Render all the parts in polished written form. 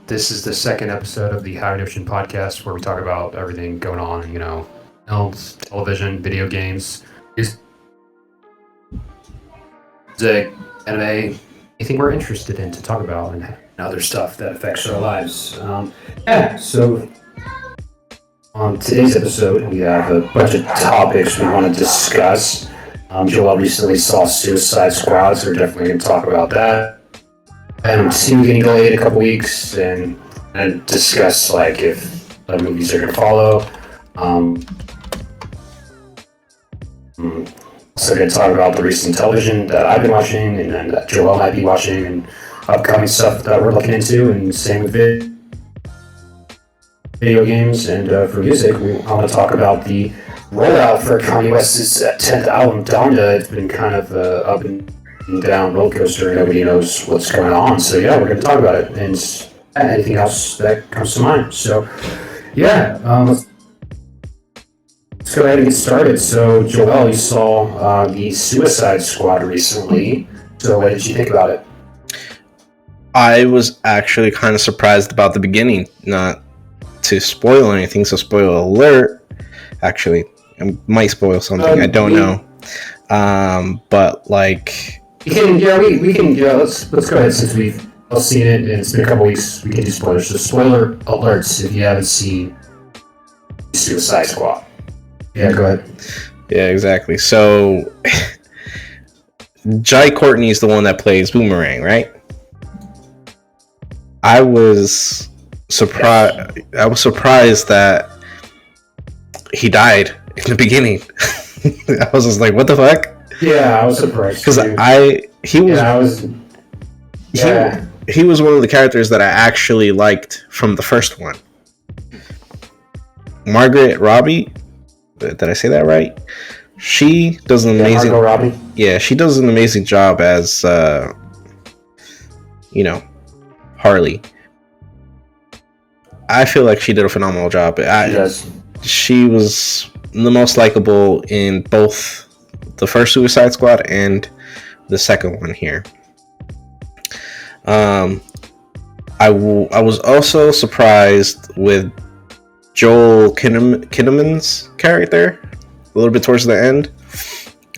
This is the second episode of the Hyyer Notion podcast where we talk about everything going on, films, television, video games, music, anime, anything we're interested in to talk about, and other stuff that affects our lives. So on today's episode, we have a bunch of topics we want to discuss. Joel recently saw Suicide Squad, so we're definitely going to talk about that. And two getting delayed a couple weeks, and discuss if the movies are going to follow. So we're going to talk about the recent television that I've been watching, and then that Joel might be watching, and upcoming stuff that we're looking into, and same with video games. And for music, I want to talk about the rollout for Kanye West's 10th album, Donda. It's been kind of up and down roller coaster. Nobody knows what's going on. So yeah, we're going to talk about it and anything else that comes to mind. So yeah, let's go ahead and get started. So Joel, you saw the Suicide Squad recently. So what did you think about it? I was actually kind of surprised about the beginning. Not to spoil anything, so spoiler alert. Actually, I might spoil something. I don't know. But we can let's go ahead, since we've all seen it and it's been a couple weeks. We can do spoilers. So spoiler alerts if you haven't seen Suicide Squad. Yeah, go ahead. Yeah, exactly. So Jai Courtney is the one that plays Boomerang, right? I was surprised. I was surprised that he died in the beginning. I was just like, "What the fuck?" Yeah, I was surprised because he was one of the characters that I actually liked from the first one. Margaret Robbie, did I say that right? She does an amazing. Margot Robbie. Yeah, she does an amazing job as Harley. I feel like she did a phenomenal job. She was the most likable in both the first Suicide Squad and the second one here. I was also surprised with Joel Kinnaman's character a little bit towards the end.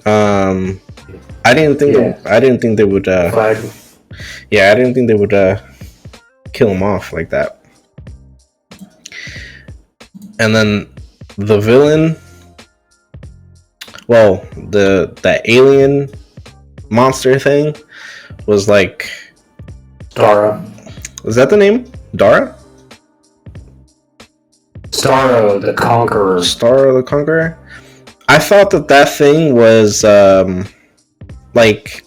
I didn't think they would. I didn't think they would kill him off like that. And then the villain, the alien monster thing was Dara. Is that the name? Dara? Starro the Conqueror. Starro the Conqueror? I thought that thing was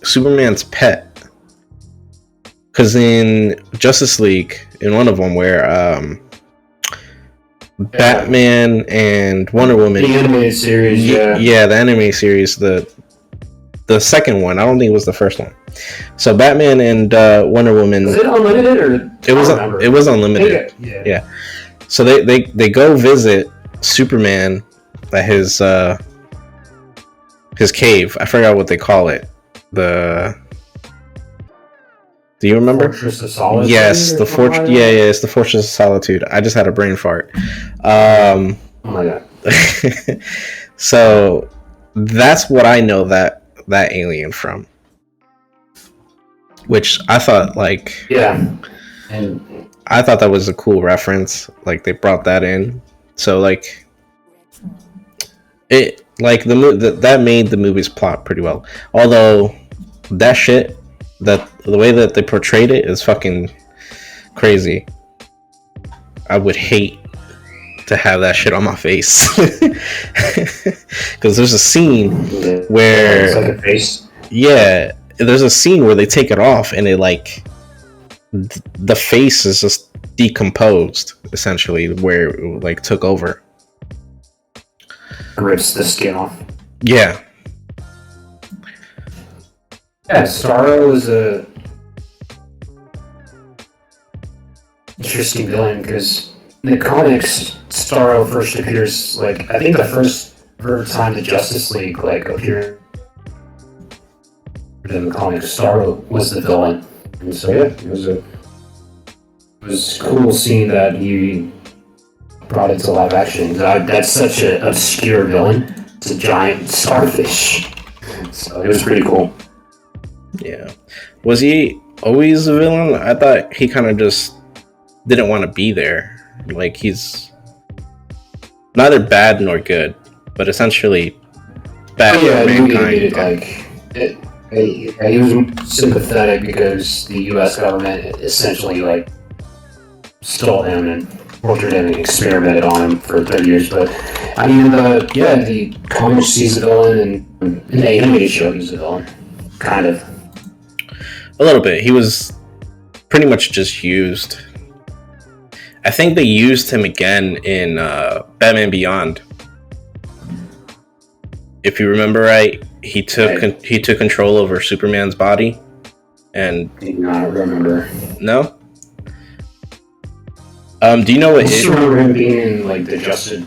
Superman's pet. Because in Justice League, in one of them where Batman and Wonder Woman, the animated series, the animated series, the second one. I don't think it was the first one. So Batman and Wonder Woman. Was it unlimited or? It was unlimited. Yeah. So they go visit Superman at his cave. I forgot what they call it. Do you remember? Fortress of Solitude? Yes, the Fortress. Yeah, it's the Fortress of Solitude. I just had a brain fart. Oh my god. So that's what I know that alien from. Which I thought and I thought that was a cool reference. They brought that in. So that made the movie's plot pretty well. Although that shit. That the way that they portrayed it is fucking crazy. I would hate to have that shit on my face. Because there's a scene where it's like a face. Yeah, there's a scene where they take it off and it the face is just decomposed essentially, where it took over. Rips the skin off. Yeah. Yeah, Starro is a interesting villain because in the comics, Starro first appears I think the first time the Justice League appeared in the comics, Starro was the villain, and so yeah, it was a It was cool seeing that he brought it to live action. That's such an obscure villain. It's a giant starfish. So it was pretty cool. Yeah. Was he always a villain? I thought he kind of just didn't want to be there. Like, he's neither bad nor good, but essentially bad for mankind. He was sympathetic because the U.S. government essentially like stole him and tortured him and experimented on him for 30 years. But I mean, the comics he's a villain, and in the animated show he's a villain, kind of. A little bit. He was pretty much just used. I think they used him again in Batman Beyond. If you remember right, he took control over Superman's body, and I do not remember. No. Do you know what? I just remember him being in like the Justice.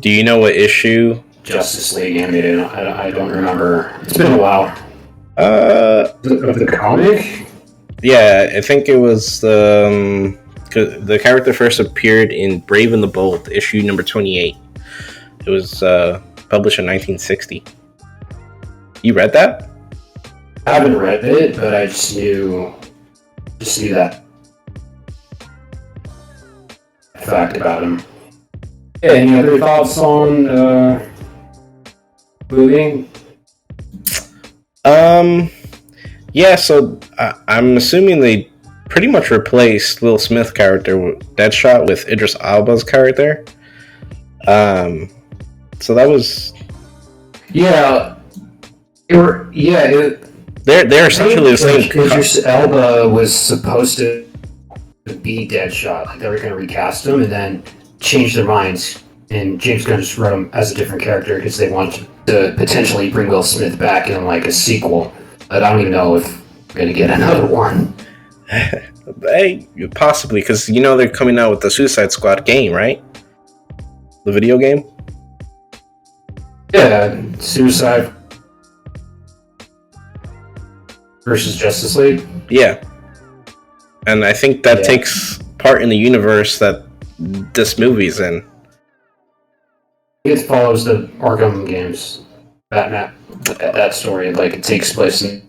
Do you know what issue? Justice League animated. I don't remember. It's been a while. Of the comic? Yeah, I think it was the character first appeared in Brave and the Bold, issue number 28. It was published in 1960. You read that? I haven't read it, but I just knew that fact about him. Yeah, any other thoughts on moving? Yeah, so I'm assuming they pretty much replaced Will Smith's character, Deadshot, with Idris Elba's character. So that was... Yeah. They're essentially the same. Idris Elba was supposed to be Deadshot. Like, they were going to recast him and then change their minds. And James Gunn just wrote him as a different character because they wanted to potentially bring Will Smith back in like a sequel. But I don't even know if we're going to get another one. Hey, possibly, because you know they're coming out with the Suicide Squad game, right? The video game? Yeah, Suicide versus Justice League. Yeah. And I think that takes part in the universe that this movie's in. It follows the Arkham games. Batman, that story, like, it takes place in...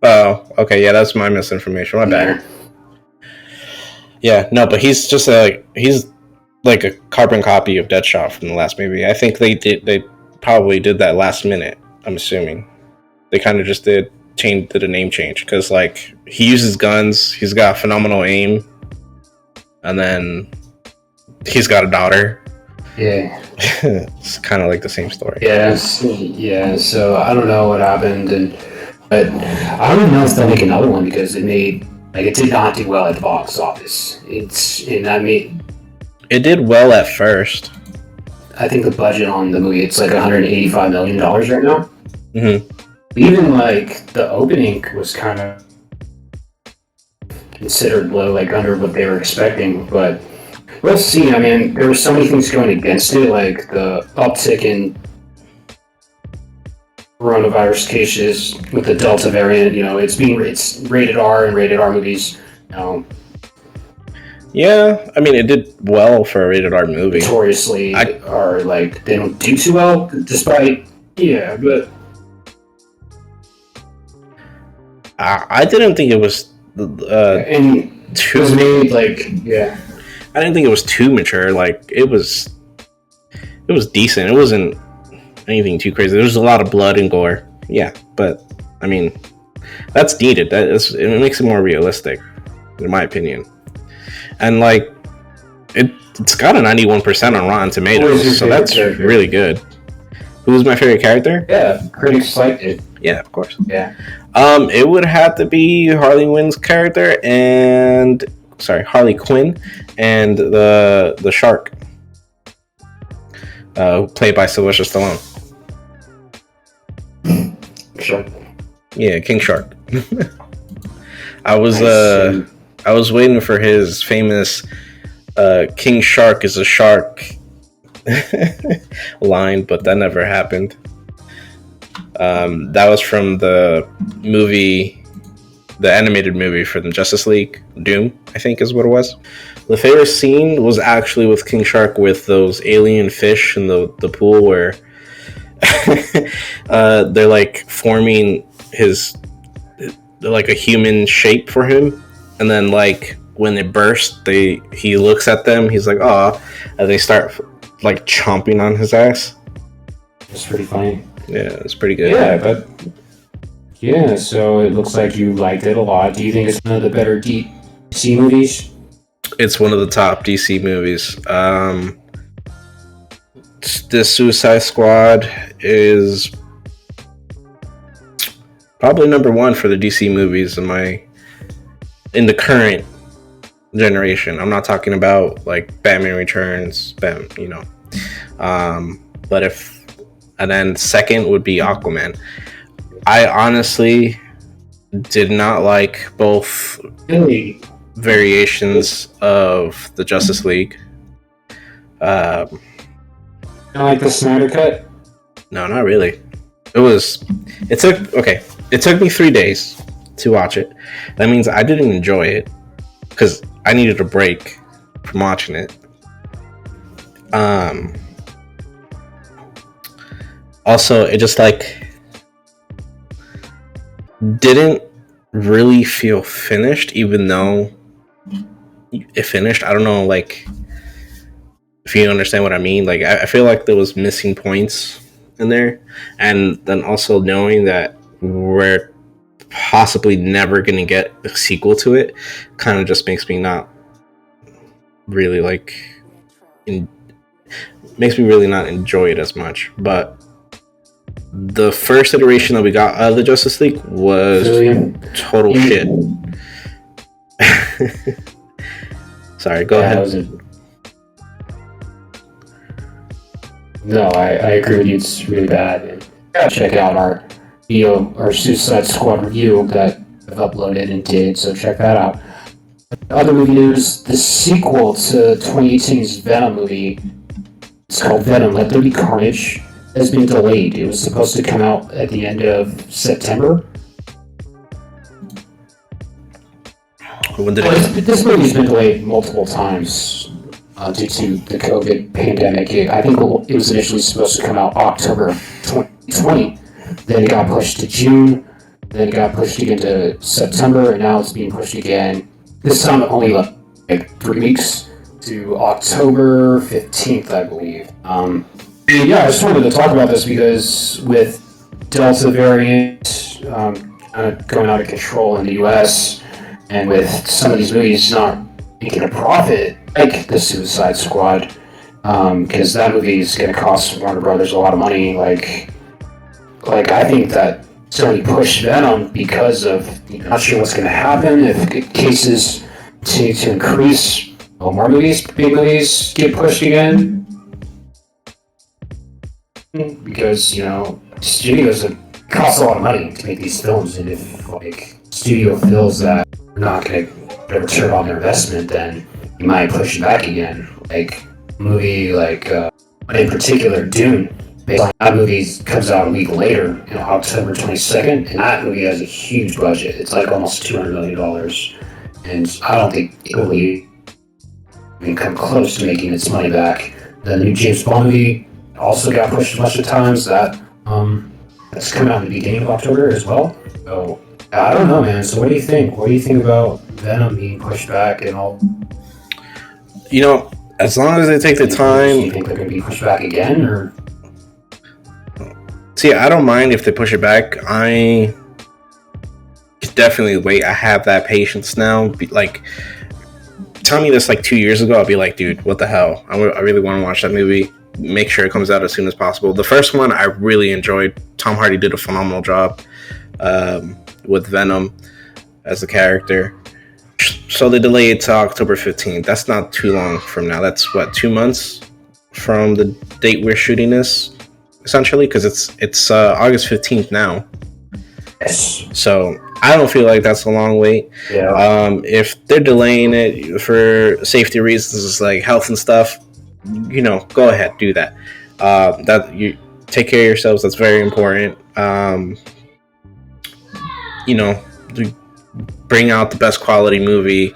Oh, okay, yeah, that's my misinformation. My bad. Yeah, no, but he's just he's like a carbon copy of Deadshot from the last movie. I think they probably did that last minute, I'm assuming. They kind of just did a name change, because, like, he uses guns, he's got phenomenal aim, and then he's got a daughter. Yeah. It's kind of like the same story. Yeah, so I don't know what happened, but I don't even know if they'll make another one, because it did not do well at the box office. It did well at first. I think the budget on the movie, it's like $185 million right now. Mm-hmm. Even like the opening was kind of considered low, like under what they were expecting, but we'll see. I mean, there were so many things going against it, like the uptick in coronavirus cases with the Delta variant. You know, it's rated R, and rated R movies, you know, yeah, I mean, it did well for a rated R movie. Notoriously are like, they don't do too well, despite, but I didn't think it was and too... it was made like, yeah. I didn't think it was too mature. Like, it was decent. It wasn't anything too crazy. There was a lot of blood and gore. Yeah, but I mean, that's needed. It makes it more realistic, in my opinion. And like, it's got a 91% on Rotten Tomatoes, so that's really good. Who's my favorite character? Yeah, critics liked it. Yeah, of course. Yeah. It would have to be Harley Quinn's character Harley Quinn and the shark, played by Sylvester Stallone. Sure. Yeah, King Shark. I was waiting for his famous King Shark is a shark line, but that never happened. That was from the movie the animated movie for the Justice League, Doom, I think is what it was. The favorite scene was actually with King Shark with those alien fish in the pool where they're like forming like a human shape for him, and then like when they burst, he looks at them, he's like, "Oh," and they start like chomping on his ass. It's pretty funny. Yeah, it's pretty good. Yeah, so it looks like you liked it a lot. Do you think it's one of the better DC movies? It's one of the top DC movies. The Suicide Squad is probably number one for the DC movies in the current generation. I'm not talking about like Batman Returns, but and then second would be Aquaman. I honestly did not like both variations of the Justice League. You don't like the Snyder Cut? No, not really. It took me 3 days to watch it. That means I didn't enjoy it because I needed a break from watching it. Also, it just like didn't really feel finished, even though it finished. I don't know, like, if you understand what I mean. Like, I feel like there was missing points in there, and then also knowing that we're possibly never going to get a sequel to it kind of just makes me not really makes me really not enjoy it as much. But the first iteration that we got out of the Justice League was total shit. Sorry, go ahead. No, I agree with you. It's really bad. Check out our video, our Suicide Squad review that I've uploaded and did, so check that out. Other movie news, the sequel to 2018's Venom movie, it's called Venom, Let There Be Carnage, has been delayed. It was supposed to come out at the end of September. This movie's been delayed multiple times due to the COVID pandemic. I think it was initially supposed to come out October 2020. Then it got pushed to June. Then it got pushed again to September, and now it's being pushed again. This time only like 3 weeks to October 15th, I believe. Yeah, I just wanted to talk about this because with Delta variant going out of control in the U.S., and with some of these movies not making a profit, like the Suicide Squad, because that movie is going to cost Warner Brothers a lot of money. Like I think that Sony pushed Venom because of not sure what's going to happen if cases continue to increase. More movies, big movies, get pushed again. Because, studios cost a lot of money to make these films, and if, studio feels that they're not going to get a return on their investment, then you might push it back again. Like, a movie in particular, Dune, based on that movie comes out a week later, October 22nd, and that movie has a huge budget. It's like almost $200 million, and I don't think it will even come close to making its money back. The new James Bond movie also got pushed a bunch of times. That's coming out in the beginning of October as well. So I don't know, man. So what do you think? What do you think about Venom being pushed back and all? As long as they take the time. Do you think they're going to be pushed back again, or? See, I don't mind if they push it back. I could definitely wait. I have that patience now. Tell me this 2 years ago, I'd be like, dude, what the hell? I really want to watch that movie. Make sure it comes out as soon as possible. The first one I really enjoyed. Tom Hardy did a phenomenal job with Venom as the character. So they delayed it to October 15th. That's not too long from now. That's 2 months from the date we're shooting this, essentially, because it's August 15th now. Yes. So I don't feel like that's a long wait. Yeah. If they're delaying it for safety reasons, like health and stuff, go ahead, do that. That you take care of yourselves. That's very important. bring out the best quality movie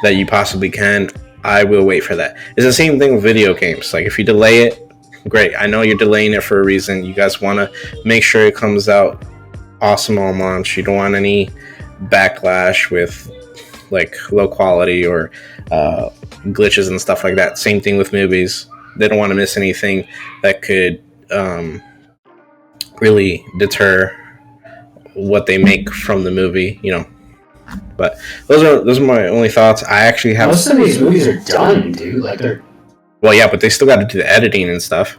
that you possibly can, I will wait for that. It's the same thing with video games. Like, if you delay it, great. I know you're delaying it for a reason. You guys want to make sure it comes out awesome on launch. You don't want any backlash with like low quality or glitches and stuff like that. Same thing with movies. They don't want to miss anything that could really deter what they make from the movie, you know. But those are my only thoughts. I actually have most of these movies are done, dude. Like they're well, yeah, but they still got to do the editing and stuff.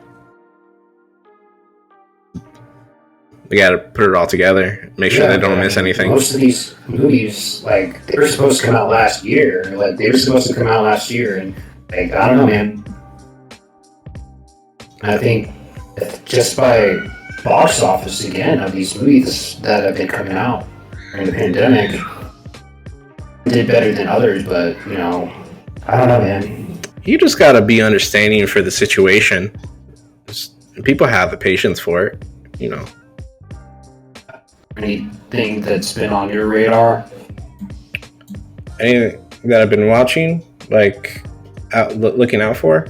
They got to put it all together, make sure they don't miss anything. Most of these movies, like, they were supposed to come out last year. And like, I don't know, man. I think just by box office again of these movies that have been coming out during the pandemic, did better than others, but you know, I don't know, man. You just got to be understanding for the situation. People have the patience for it, you know. Anything that's been on your radar? Anything that I've been watching, like looking out for?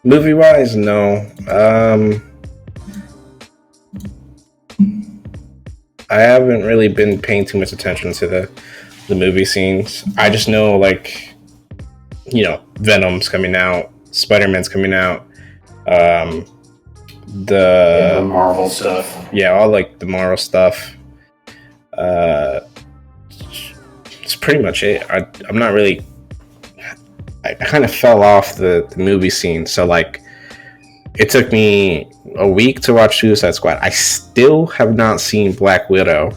Movie wise, no. I haven't really been paying too much attention to the movie scenes. I just know, like, you know, Venom's coming out, Spider-Man's coming out, the Marvel stuff. Yeah, all like the Marvel stuff. It's pretty much it. I'm not really. I kind of fell off the movie scene, so like, it took me a week to watch Suicide Squad. I still have not seen Black Widow.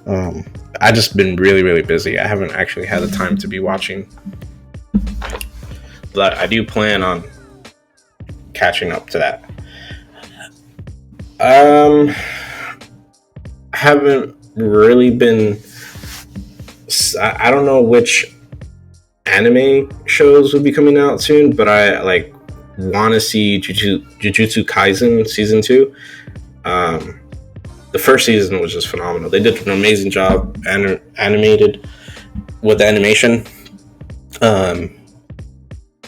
I just been really, really busy. I haven't actually had the time to be watching, but I do plan on catching up to that. Haven't really been. I don't know which anime shows will be coming out soon, but I like want to see Jujutsu Kaisen season 2. The first season was just phenomenal. They did an amazing job animated with the animation.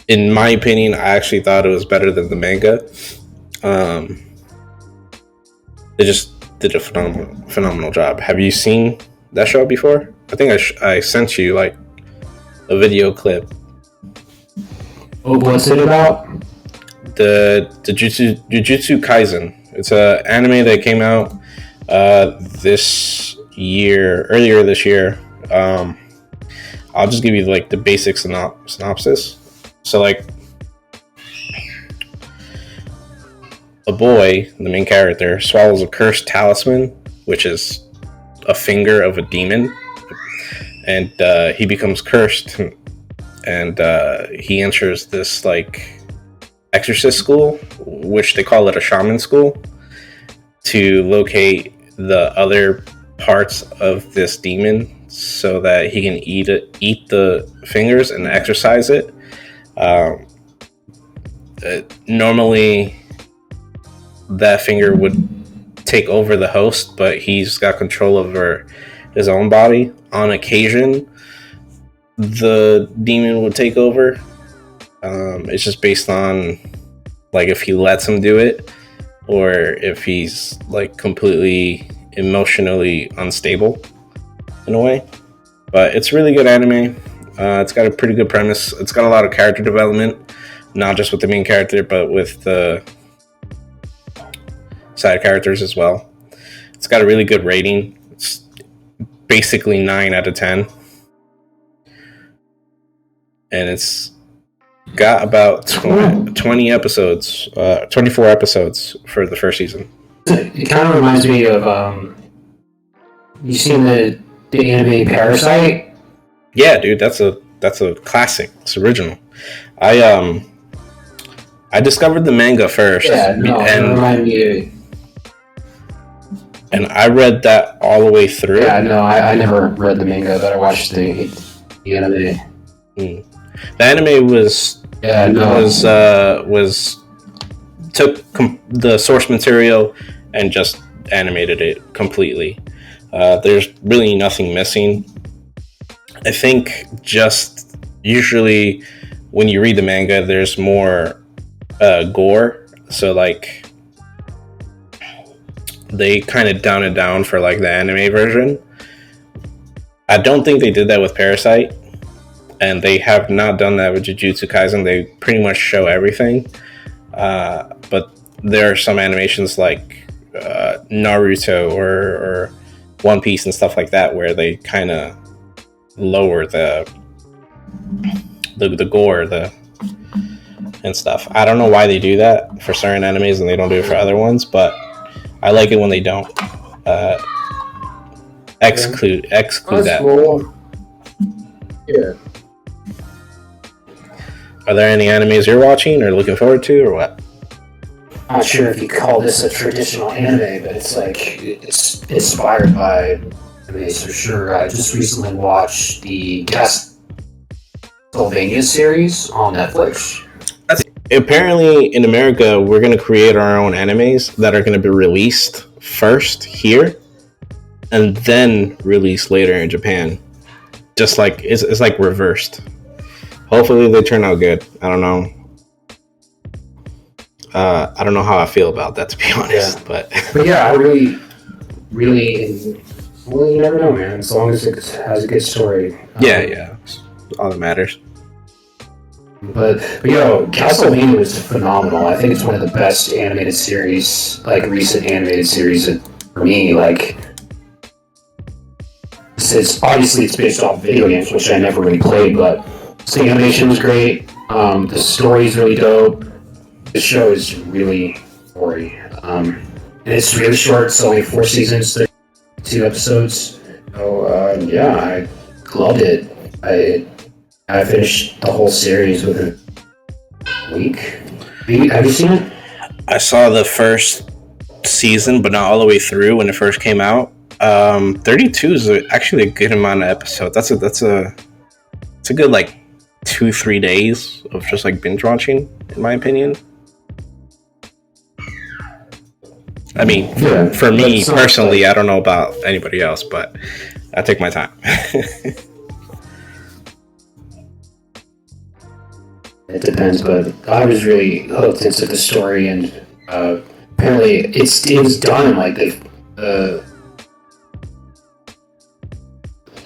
In my opinion, I actually thought it was better than the manga. They just did a phenomenal job. Have you seen that show before? I think I sent you like a video clip. Oh, what's it about? The Jujutsu Kaisen. It's an anime that came out earlier this year. I'll just give you like the basic synopsis. So like, a boy, the main character, swallows a cursed talisman, which is a finger of a demon, and he becomes cursed, and he enters this like exorcist school, which they call it a shaman school, to locate the other parts of this demon so that he can eat the fingers and exorcise it. Normally that finger would take over the host, but he's got control over his own body. On occasion, the demon would take over. It's just based on like if he lets him do it, or if he's like completely emotionally unstable in a way. But it's really good anime. It's got a pretty good premise. It's got a lot of character development, not just with the main character, but with the side characters as well. It's got a really good rating. It's basically 9 out of 10. And it's got about 20 episodes, 24 episodes for the first season. It kind of reminds me of, you seen the anime Parasite? Yeah, dude, that's a classic. It's original. I discovered the manga first. Yeah, no, it reminded me of... And I read that all the way through. Yeah, no, I never read the manga, but I watched the anime. The anime took the source material and just animated it completely. There's really nothing missing. I think just usually when you read the manga, there's more gore. So like they kind of down it down for like the anime version. I don't think they did that with Parasite, and they have not done that with Jujutsu Kaisen. They pretty much show everything, but there are some animations like Naruto or One Piece and stuff like that where they kind of lower the gore and stuff. I don't know why they do that for certain animes and they don't do it for other ones, but I like it when they don't. Exclude that. Cool. Yeah. Are there any animes you're watching or looking forward to, or what? I'm not sure if you call this a traditional anime, but it's like it's inspired by anime for sure. I just recently watched the Castlevania series on Netflix. Apparently, in America, we're going to create our own animes that are going to be released first here, and then released later in Japan. Just like it's like reversed. Hopefully, they turn out good. I don't know. I don't know how I feel about that, to be honest. Yeah. But yeah, I really, well, you never know, man. As long as it has a good story. Yeah, all that matters. But yo, Castlevania was phenomenal. I think it's one of the best animated series, like recent animated series for me. Like, it's based off video games, which I never really played, but the animation was great. The story is really dope. The show is really gory. And it's really short. It's only 4 seasons, 2 episodes. So yeah, I loved it. I finished the whole series within a week. Have you seen it? I saw the first season, but not all the way through when it first came out. 32 is actually a good amount of episodes. That's a good like 2-3 days of just like binge watching, in my opinion. I mean, for me personally, I don't know about anybody else, but I take my time. It depends, but I was really hooked into the story, and apparently it was done in like the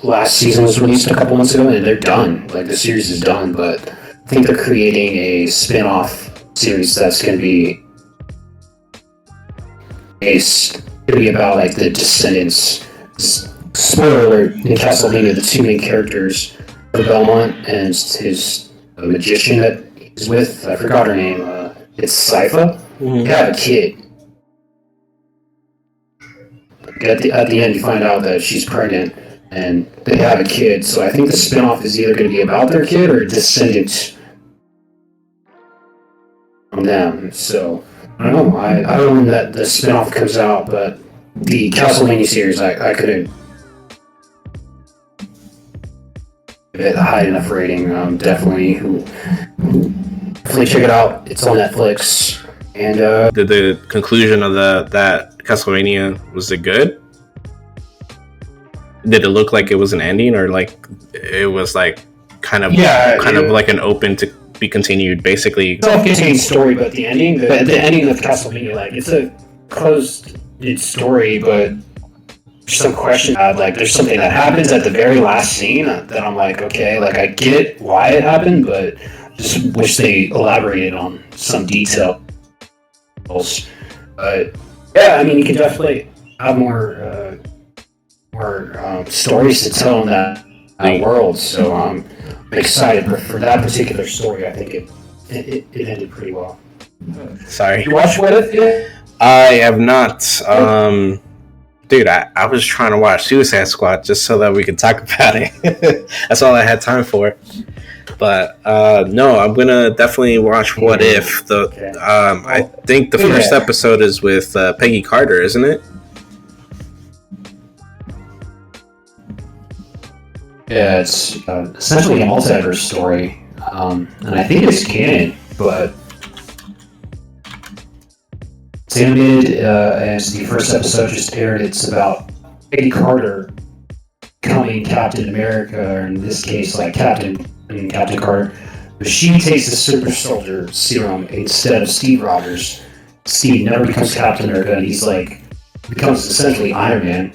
last season was released a couple months ago, and they're done. Like the series is done, but I think they're creating a spin-off series that's going to be about like the descendants. Spoiler alert: in Castlevania, the 2 main characters are Belmont and his magician that he's with. I forgot her name. It's Sypha. Mm-hmm. They have a kid. At the end, you find out that she's pregnant, and they have a kid. So I think the spinoff is either going to be about their kid or a descendant from them. So I don't know. I don't know when that the spinoff comes out, but the Castlevania series, I couldn't give it a high enough rating. Definitely check it out. It's on Netflix. And Did the conclusion of that Castlevania, was it good? Did it look like it was an ending, or like it was like kind of like an open to be continued, basically? Self-contained story, but the ending of Castlevania, like it's a closed story, but there's some question. Like there's something that happens at the very last scene that I'm like, okay, like I get why it happened, but just wish they elaborated on some details. But yeah, I mean, you can definitely have more stories to tell in that world. So I'm excited for that particular story. I think it ended pretty well. Sorry. You watch What If yet? I have not. Dude, I was trying to watch Suicide Squad just so that we could talk about it. That's all I had time for. But no, I'm gonna definitely watch What If. I think the first episode is with Peggy Carter, isn't it? Yeah, it's essentially a multiverse story, and I think it's canon, but it's animated. As the first episode just aired, it's about Peggy Carter becoming Captain America, or in this case, like Captain Carter. But she takes the super soldier serum instead of Steve Rogers. Steve never becomes Captain America, and he's like becomes essentially Iron Man.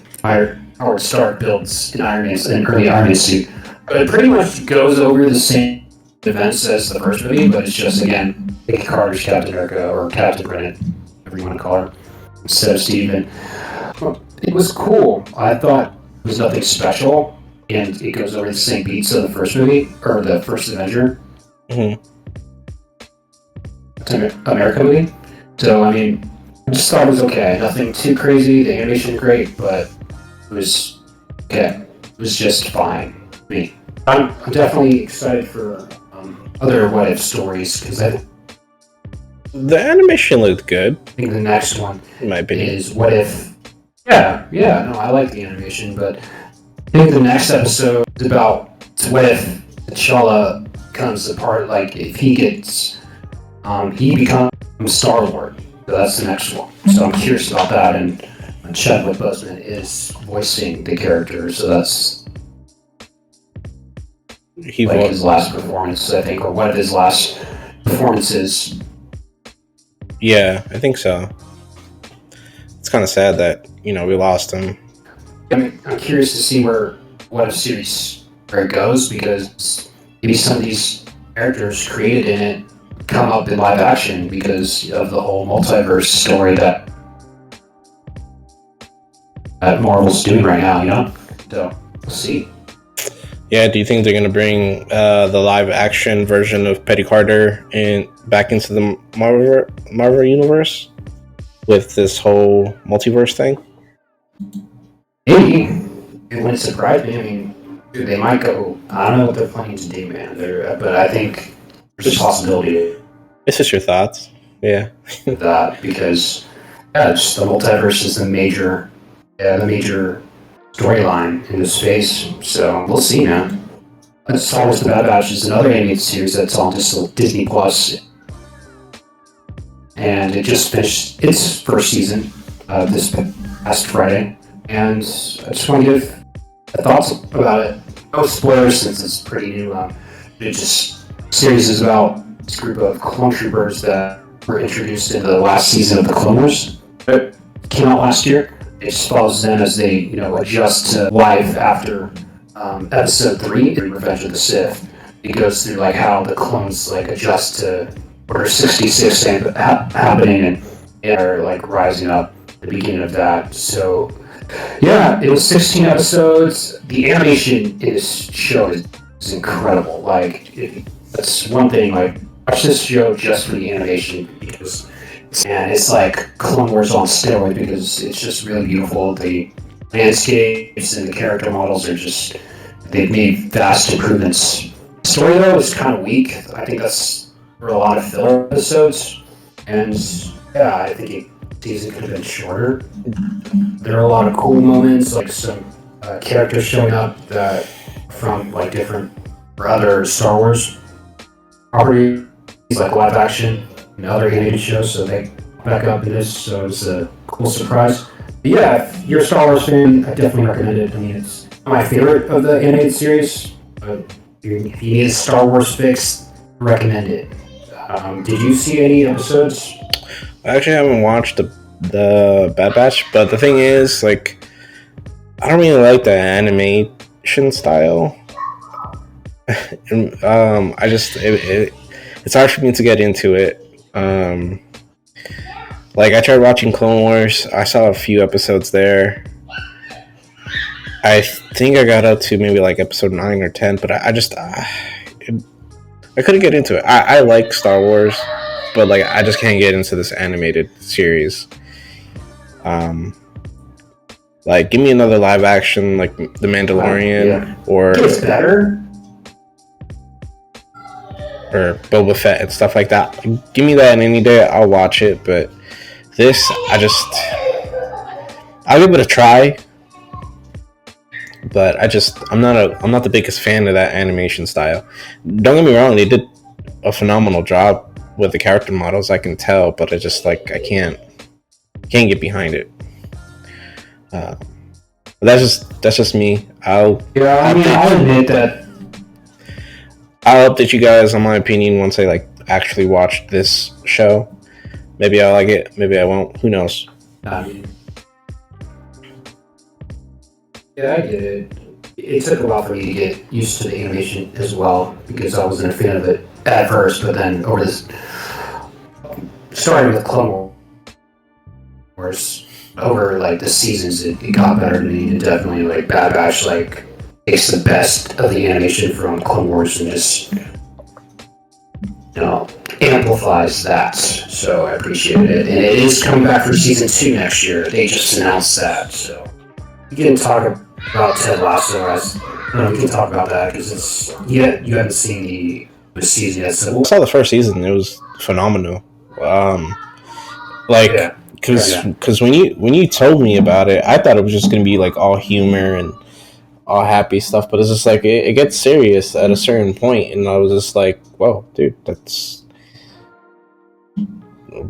Howard Stark builds an early Iron Man suit, but it pretty much goes over the same events as the first movie, but it's just again Peggy Carter's Captain America or Captain Britain, whatever you want to call her, instead of Steve. And it was cool. I thought it was nothing special, and it goes over the same beats of the first movie or the first Avenger. Mm-hmm. America movie. So I mean, I just thought it was okay. Nothing too crazy. The animation great, but it was okay. It was just fine. I mean, I'm definitely excited for other what if stories because I The animation looked good, think the next one in my opinion. is what if. Yeah, no, I like the animation, but I think the next episode is about what if T'Challa comes apart. Like if he gets, he becomes Star-Lord. So that's the next one. So I'm curious about that, and Chadwick Boseman is voicing the character, so that's his last performance, I think, or one of his last performances. Yeah, I think so. It's kind of sad that we lost him. I'm curious to see where it goes, because maybe some of these characters created in it come up in live action because of the whole multiverse story that Marvel's doing right now, So, we'll see. Yeah, do you think they're going to bring the live action version of Peggy Carter back into the Marvel universe with this whole multiverse thing? Maybe. It wouldn't surprise me. I mean, they might go. I don't know what they're planning to do, man. But I think there's a possibility. It's just your thoughts. Yeah. That because just the multiverse is the major storyline in this space. So we'll see, man. Star Wars: The Bad Batch is another animated series that's on Disney Plus, and it just finished its first season this past Friday. And I just want to give thoughts about it. No spoilers since it's pretty new. It just series is about this group of clone troopers that were introduced in the last season of the Clone Wars. It came out last year. It just follows them as they, adjust to life after episode 3, Revenge of the Sith. It goes through how the clones adjust to Order 66 happening, and they're rising up at the beginning of that. So yeah, it was 16 episodes. The animation in this show is incredible. That's one thing. Watch this show just for the animation because, man, it's like Clone Wars on steroids because it's just really beautiful. The landscapes and the character models they've made vast improvements. The story though is kind of weak. I think that's for a lot of filler episodes, and yeah, I think season could have been shorter. There are a lot of cool moments, like some characters showing up that from different or other Star Wars properties, like live action and other animated shows. So they back up in this, so it's a cool surprise. But yeah, if you're a Star Wars fan, I definitely recommend it. I mean, it's my favorite of the animated series. But if you need a Star Wars fix, I recommend it. Did you see any episodes? I actually haven't watched the Bad Batch, but the thing is, I don't really like the animation style. And, it's hard for me to get into it. I tried watching Clone Wars. I saw a few episodes there. I think I got up to maybe episode 9 or 10, but I couldn't get into it. I like Star Wars, but I just can't get into this animated series. Give me another live action like The Mandalorian or it's better. Or Boba Fett and stuff like that. Give me that any day, I'll watch it. But this, I'll give it a try. But I'm not the biggest fan of that animation style. Don't get me wrong, they did a phenomenal job with the character models, I can tell, but I can't get behind it. But that's just me. I'll admit that. I'll update you guys on my opinion once I like actually watch this show. Maybe I'll like it. Maybe I won't. Who knows? Yeah, I get it. It took a while for me to get used to the animation as well because I wasn't a fan of it at first, but then over this, starting with Clone Wars, over like the seasons, it got better to me, and definitely like Bad Batch like takes the best of the animation from Clone Wars and just amplifies that. So I appreciate it, and it is coming back for season 2 next year. They just announced that, so we can talk about Ted Lasso. We can talk about that because you haven't seen the season yet. So I saw the first season. It was phenomenal. Because when you told me about it, I thought it was just gonna be like all humor and all happy stuff, but it's just like it gets serious at a certain point, and I was just like, whoa, dude, that's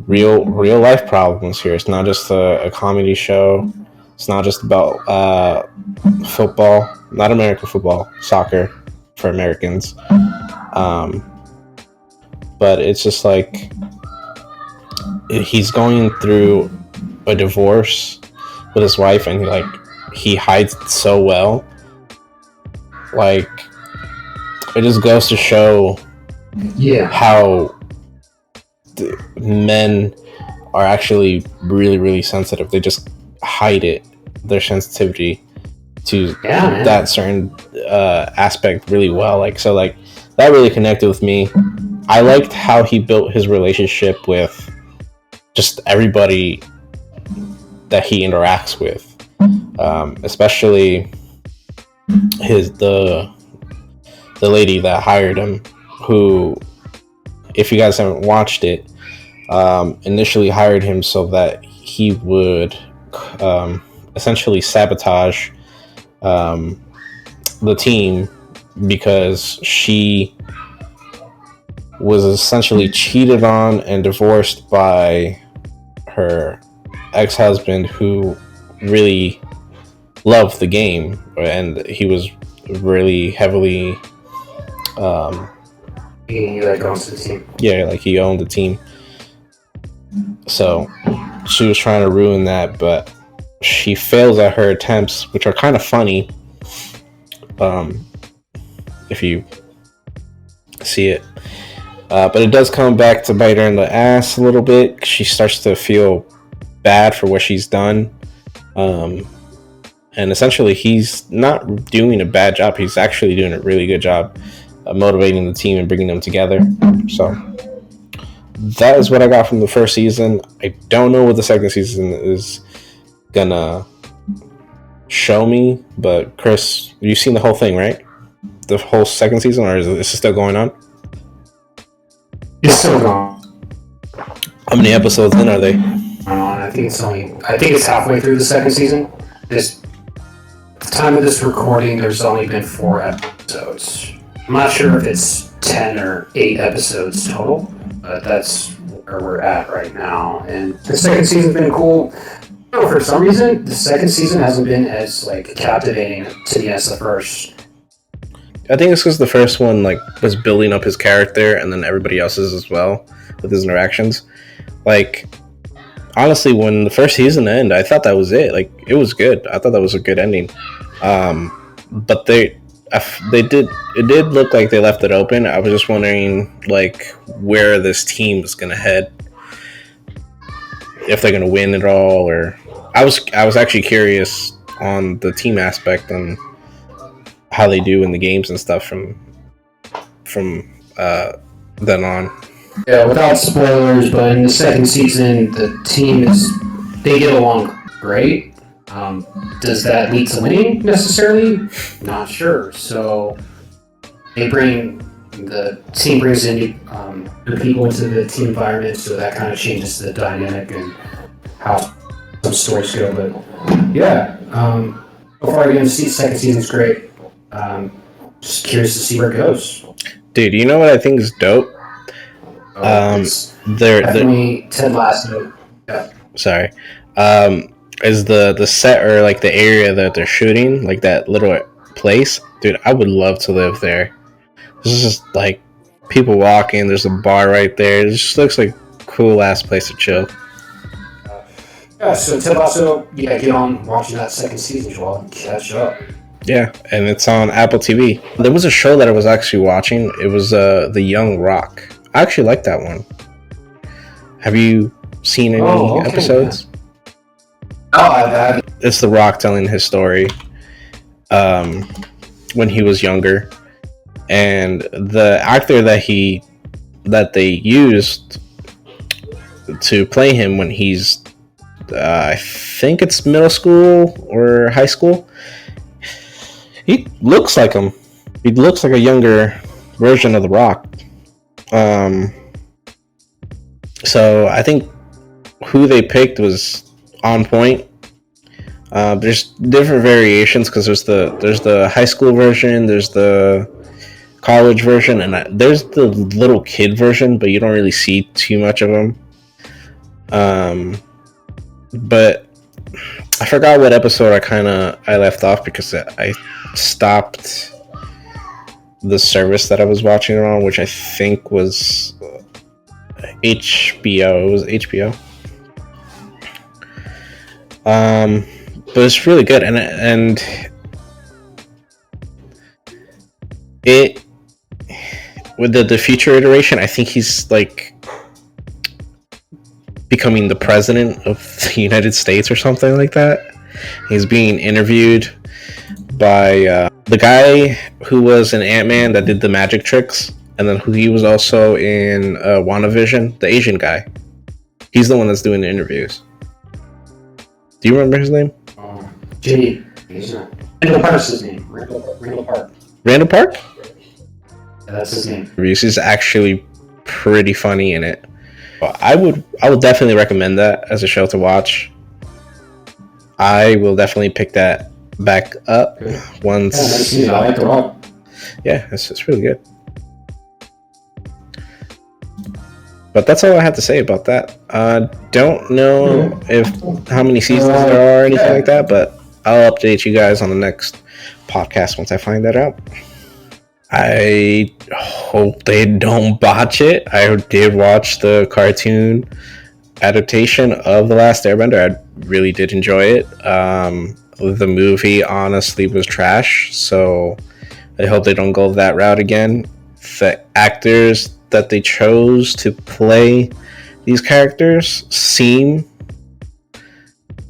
real life problems here. It's not just a comedy show. It's not just about football, not American football, soccer for Americans. But it's just like he's going through a divorce with his wife, and he hides it so well. Like, it just goes to show how men are actually really, really sensitive. They just hide it, their sensitivity to that certain aspect really well. That really connected with me. I liked how he built his relationship with just everybody that he interacts with, especially the lady that hired him, who, if you guys haven't watched it, initially hired him so that he would essentially sabotage the team, because she was essentially cheated on and divorced by her ex-husband, who really loved the game, and he was really heavily he owns the team. Yeah, like he owned the team. So she was trying to ruin that, but she fails at her attempts, which are kind of funny if you see it. But it does come back to bite her in the ass a little bit. She starts to feel bad for what she's done. And essentially, he's not doing a bad job. He's actually doing a really good job motivating the team and bringing them together. So that is what I got from the first season. I don't know what the second season is gonna show me, but Chris, you've seen the whole thing, right? The whole second season, or is it still going on? It's still going. How many episodes in are they? I think it's halfway through the second season. At the time of this recording, there's only been 4 episodes. I'm not sure if it's 10 or 8 episodes total, but that's where we're at right now. And the second season's been cool. For some reason, the second season hasn't been as captivating to me as the first. I think it's because the first one was building up his character, and then everybody else's as well with his interactions. Honestly, when the first season ended, I thought that was it. It was good. I thought that was a good ending. But it did look like they left it open. I was just wondering where this team is gonna head, if they're gonna win at all, or I was actually curious on the team aspect and how they do in the games and stuff from then on. Yeah, without spoilers, but in the second season, the team they get along great. Does that lead to winning necessarily? Not sure. So the team brings in new people into the team environment, so that kind of changes the dynamic and how some stories go. But yeah, so far the second season's great. Just curious to see where it goes. Dude, you know what I think is dope? Definitely Ted Lasso. Yeah. Sorry. is the set or like the area that they're shooting, like that little place. Dude, I would love to live there. This is just like people walking. There's a bar right there. It just looks like a cool ass place to chill. Yeah, so Ted Lasso, yeah, get on watching that second season, Joel, and catch up. Yeah, and it's on Apple TV. There was a show that I was actually watching. It was The Young Rock. I actually like that one. Have you seen any episodes? Oh, I've had. It's The Rock telling his story when he was younger, and the actor that they used to play him when he's I think it's middle school or high school. He looks like him. He looks like a younger version of The Rock. So I think who they picked was on point. There's different variations because there's the high school version, there's the college version, and there's the little kid version, but you don't really see too much of them. But I forgot what episode I left off because I stopped the service that I was watching it on, which I think was HBO. It was HBO. But it's really good, and it with the future iteration, I think he's like becoming the president of the United States or something like that. He's being interviewed by the guy who was in Ant-Man that did the magic tricks, and then who he was also in WandaVision, the Asian guy. He's the one that's doing the interviews. Do you remember his name? Jimmy. Randall Park's his name. Randall Park. Randall Park? Yeah, that's his name. He's actually pretty funny in it. I would definitely recommend that as a show to watch. I will definitely pick that back up once. Yeah, I like The Rock. Yeah, it's really good. But that's all I have to say about that. Don't know how many seasons there are or anything like that, but I'll update you guys on the next podcast once I find that out. I hope they don't botch it. I did watch the cartoon adaptation of The Last Airbender. I really did enjoy it. The movie honestly was trash, so I hope they don't go that route again. The actors that they chose to play these characters seem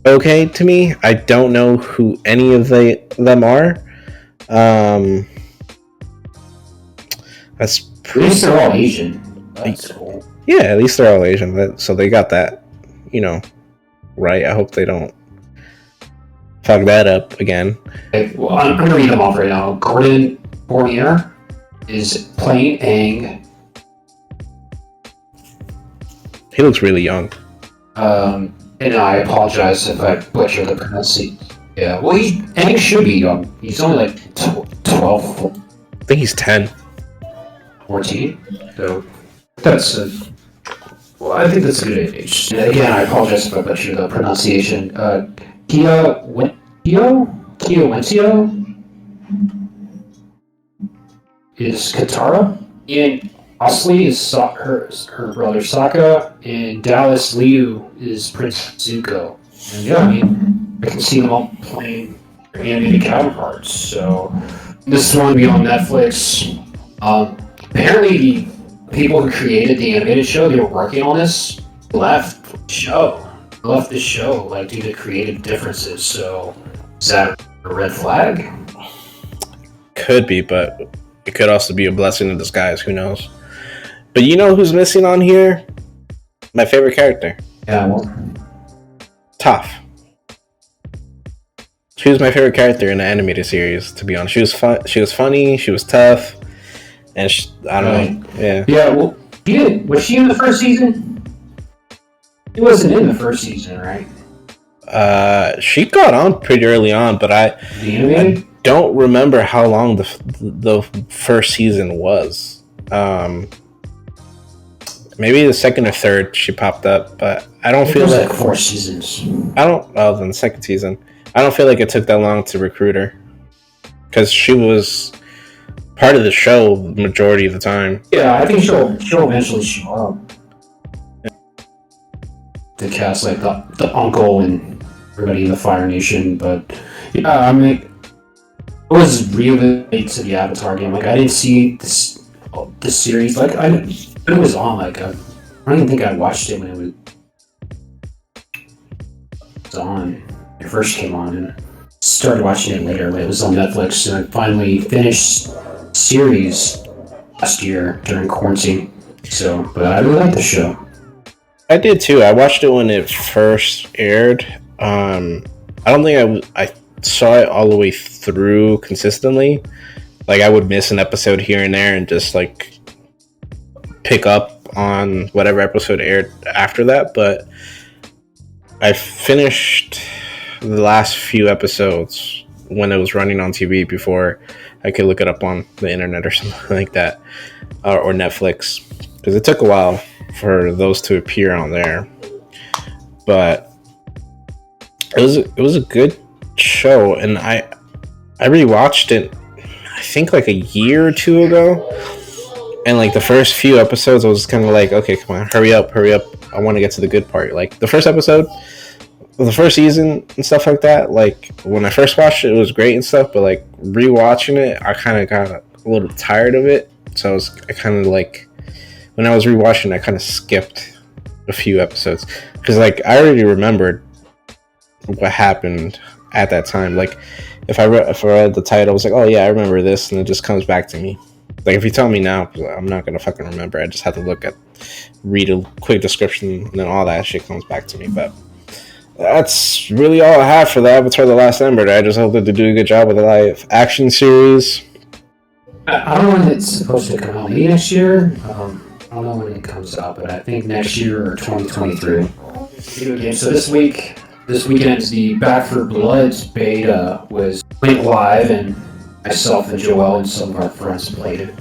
okay to me. I don't know who any of them are. That's at least they're all Asian. That's cool. Yeah, at least they're all Asian. So they got that, right. I hope they don't fuck that up again. Okay, well, I'm going to read them off right now. Gordon Fournier is playing Aang. He looks really young. And I apologize if I butcher the pronunciation. Yeah, well, Aang should be young. He's only like 12. I think he's 10. 14. So that's I think that's a good age. And again, I apologize if I butchered the pronunciation. Kia Wentio is Katara, and Osley is her brother Sokka, and Dallas Liu is Prince Zuko. And yeah, I can see them all playing their animated counterparts. So this one will be on Netflix. Apparently, the people who created the animated show, they were working on this, left the show, like due to creative differences. So is that a red flag? Could be, but it could also be a blessing in disguise. Who knows? But you know who's missing on here? My favorite character. Yeah, well, Toph. She was my favorite character in the animated series. To be honest, she was fun. She was funny. She was tough. And I don't know. Yeah. Yeah. Well, was she in the first season? She wasn't in the first season, right? She got on pretty early on, but I don't remember how long the first season was. Maybe the second or third she popped up, but I don't feel like 4 seasons. I don't. Oh, then the second season. I don't feel like it took that long to recruit her because she was part of the show the majority of the time. Yeah, I think she'll eventually show up. To cast like the uncle and everybody in the Hyyer Nation, but yeah, I mean, it was really late to the Avatar game. Like I didn't see this series. Like it was on. Like I don't even think I watched it when it was on. It first came on, and started watching it later. It was on Netflix, and I finally finished series last year during quarantine. So, but I really like the show. I did too. I watched it when it first aired. I don't think I saw it all the way through consistently. Like I would miss an episode here and there and just like pick up on whatever episode aired after that. But I finished the last few episodes when it was running on TV before I could look it up on the internet or something like that, or Netflix, because it took a while for those to appear on there. But it was a good show, and I rewatched it I think like a year or two ago, and like the first few episodes I was kind of like, okay, come on, hurry up, I want to get to the good part. Like the first episode of the first season and stuff like that, like when I first watched it, it was great and stuff, but like rewatching it, I kind of got a little tired of it. So I kind of like, when I was rewatching, I kind of skipped a few episodes because like I already remembered what happened at that time. Like if I read the title, I was like, oh yeah, I remember this, and it just comes back to me. Like if you tell me now, I'm not gonna fucking remember. I just have to read a quick description, and then all that shit comes back to me. But that's really all I have for the Avatar: The Last Airbender. I just hope that they do a good job with the live action series. I don't know when it's supposed to come out. Maybe next year. I don't know when it comes out, but I think next year or 2023. So this weekend, the Back 4 Blood beta went live, and myself and Joel and some of our friends played it.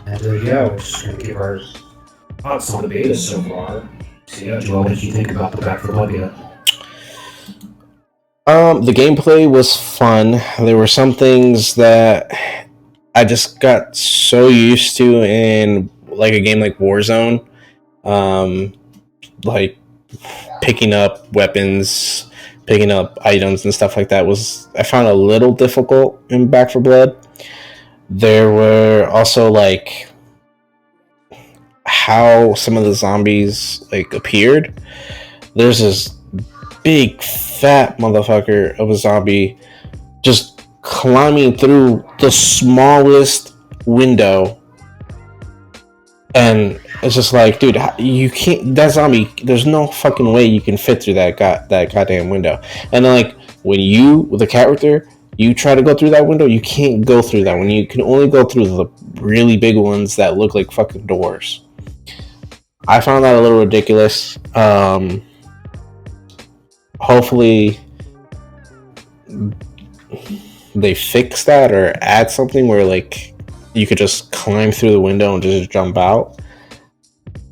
And yeah, we're just gonna give our thoughts on the beta so far. So yeah, Joel, what did you think about the Back 4 Blood beta? The gameplay was fun. There were some things that I just got so used to in like a game like Warzone, like picking up weapons, picking up items and stuff like that I found a little difficult in Back 4 Blood. There were also like how some of the zombies like appeared. There's this big fat motherfucker of a zombie just climbing through the smallest window, and it's just like, dude, you can't. That zombie, there's no fucking way you can fit through that goddamn window. And then, like, when you, the character, you try to go through that window, you can't go through that one. You can only go through the really big ones that look like fucking doors. I found that a little ridiculous. Hopefully they fix that or add something where like you could just climb through the window and just jump out.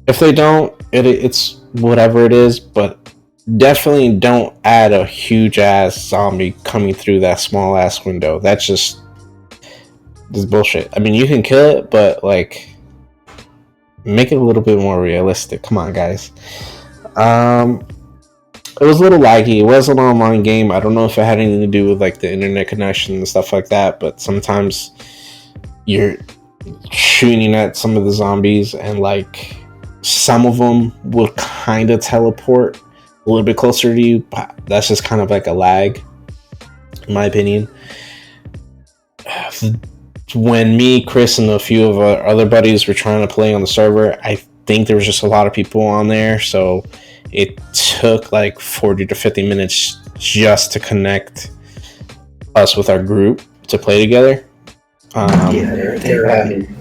If they don't, it's whatever it is, but definitely don't add a huge ass zombie coming through that small ass window. That's just bullshit. I mean, you can kill it, but like make it a little bit more realistic. Come on, guys. It was a little laggy. It was an online game. I don't know if it had anything to do with like the internet connection and stuff like that, but sometimes you're shooting at some of the zombies and like some of them will kind of teleport a little bit closer to you, but that's just kind of like a lag, in my opinion. When me, Chris, and a few of our other buddies were trying to play on the server, I think there was just a lot of people on there, so it took like 40 to 50 minutes just to connect us with our group to play together. Yeah, they were having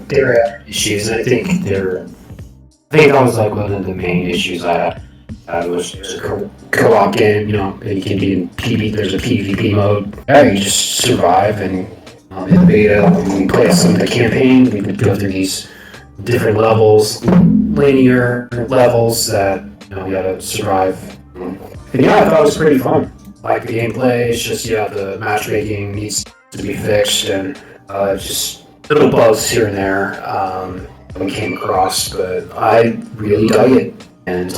issues. I think that was like one of the main issues I had was a co-op game. You know, you can be in PvP. There's a PvP mode. Yeah, you just survive, and in the beta, we play some of the campaign. We would go through these different levels. linear levels that you gotta survive. And yeah, I thought it was pretty fun. Like the gameplay, it's just the matchmaking needs to be fixed, and just little bugs here and there we came across, but I really dug it, and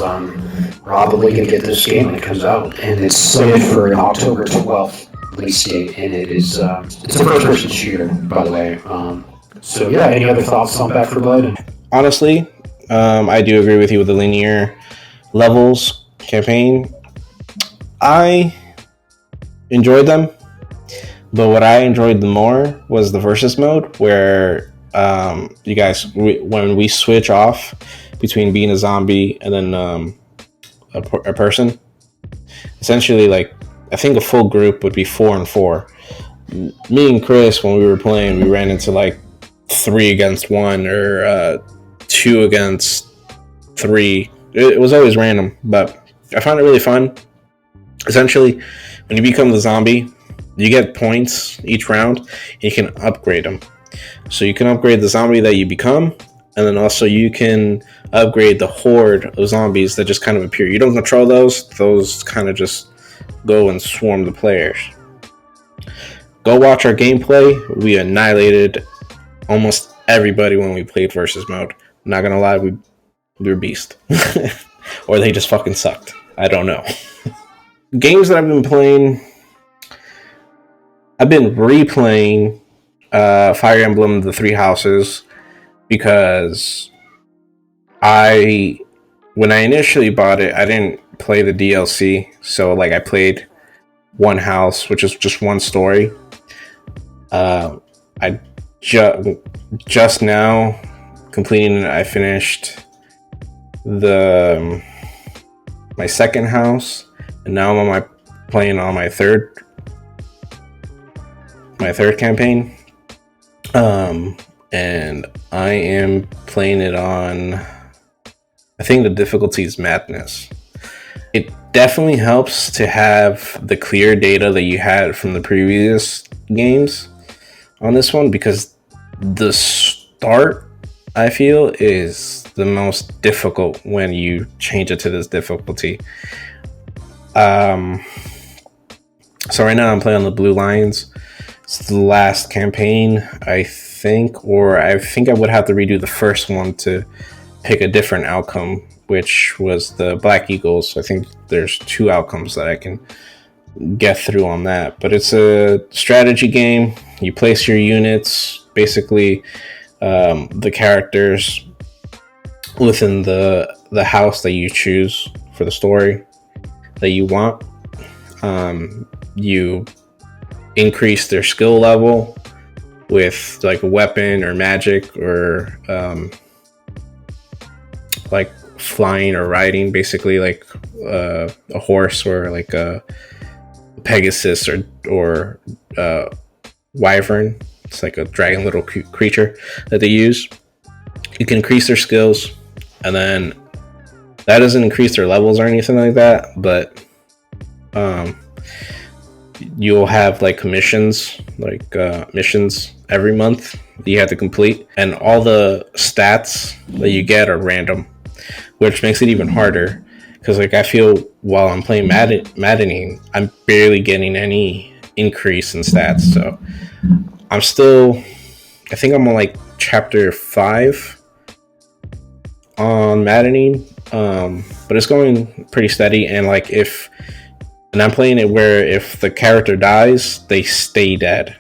probably gonna get this game when it comes out, and it's slated for an October 12th release date, and it's a first-person shooter, by the way. So yeah, any other thoughts on Back 4 Blood? Honestly, I do agree with you with the linear levels campaign. I enjoyed them, but what I enjoyed the more was the versus mode, where you guys, when we switch off between being a zombie and then a person, essentially, like, I think a full group would be 4 and 4. Me and Chris, when we were playing, we ran into like 3 against 1 or 2 against 3. It was always random, but I found it really fun. Essentially, when you become the zombie, you get points each round, and you can upgrade them. So you can upgrade the zombie that you become, and then also you can upgrade the horde of zombies that just kind of appear. You don't control those. Those kind of just go and swarm the players. Go watch our gameplay. We annihilated almost everybody when we played versus mode. I'm not gonna lie, we were beast. Or they just fucking sucked. I don't know. Games that I've been playing, I've been replaying Fire Emblem The Three Houses, because when I initially bought it, I didn't play the DLC, so like I played one house, which is just one story. I just now completing it, I finished my second house, and now I'm playing on my third campaign. And I am playing it on, I think the difficulty is Madness. It definitely helps to have the clear data that you had from the previous games on this one, because the start, I feel, is the most difficult when you change it to this difficulty. So right now I'm playing on the Blue Lions. It's the last campaign, I think I would have to redo the first one to pick a different outcome, which was the Black Eagles. I think there's 2 outcomes that I can get through on that. But it's a strategy game. You place your units, basically the characters within the house that you choose for the story that you want. You increase their skill level with like a weapon or magic or like flying or riding, basically like a horse or like a Pegasus or wyvern. It's like a dragon little creature that they use. You can increase their skills, and then that doesn't increase their levels or anything like that, but you'll have like commissions, like missions every month that you have to complete, and all the stats that you get are random, which makes it even harder, because like I feel while I'm playing Maddening, I'm barely getting any increase in stats. So I'm still, I think I'm on like chapter 5 on Maddening, but it's going pretty steady. And like and I'm playing it where if the character dies, they stay dead.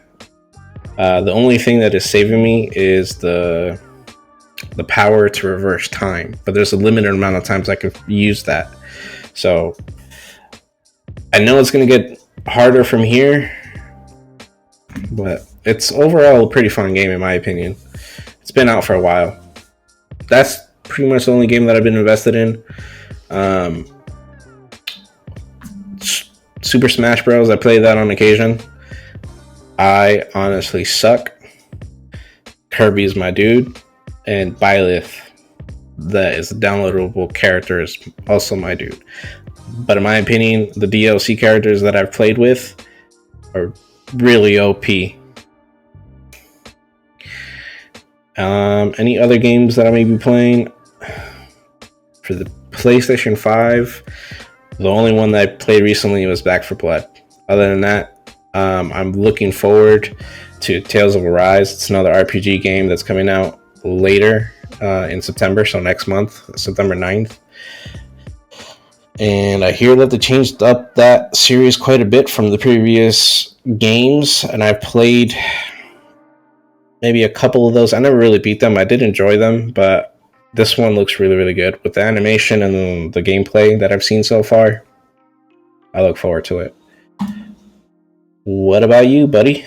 The only thing that is saving me is the power to reverse time, but there's a limited amount of times I can use that. So I know it's going to get harder from here, but it's overall a pretty fun game in my opinion. It's been out for a while. That's pretty much the only game that I've been invested in. Super Smash Bros. I play that on occasion. I honestly suck. Kirby is my dude, and Byleth, that is a downloadable character, is also my dude. But in my opinion, the DLC characters that I've played with are really OP. Any other games that I may be playing? For the PlayStation 5, the only one that I played recently was Back 4 Blood. Other than that, I'm looking forward to Tales of Arise. It's another RPG game that's coming out later in September, so next month, September 9th. And I hear that they changed up that series quite a bit from the previous games, and I've played maybe a couple of those. I never really beat them. I did enjoy them, but this one looks really, really good. With the animation and the gameplay that I've seen so far, I look forward to it. What about you, buddy?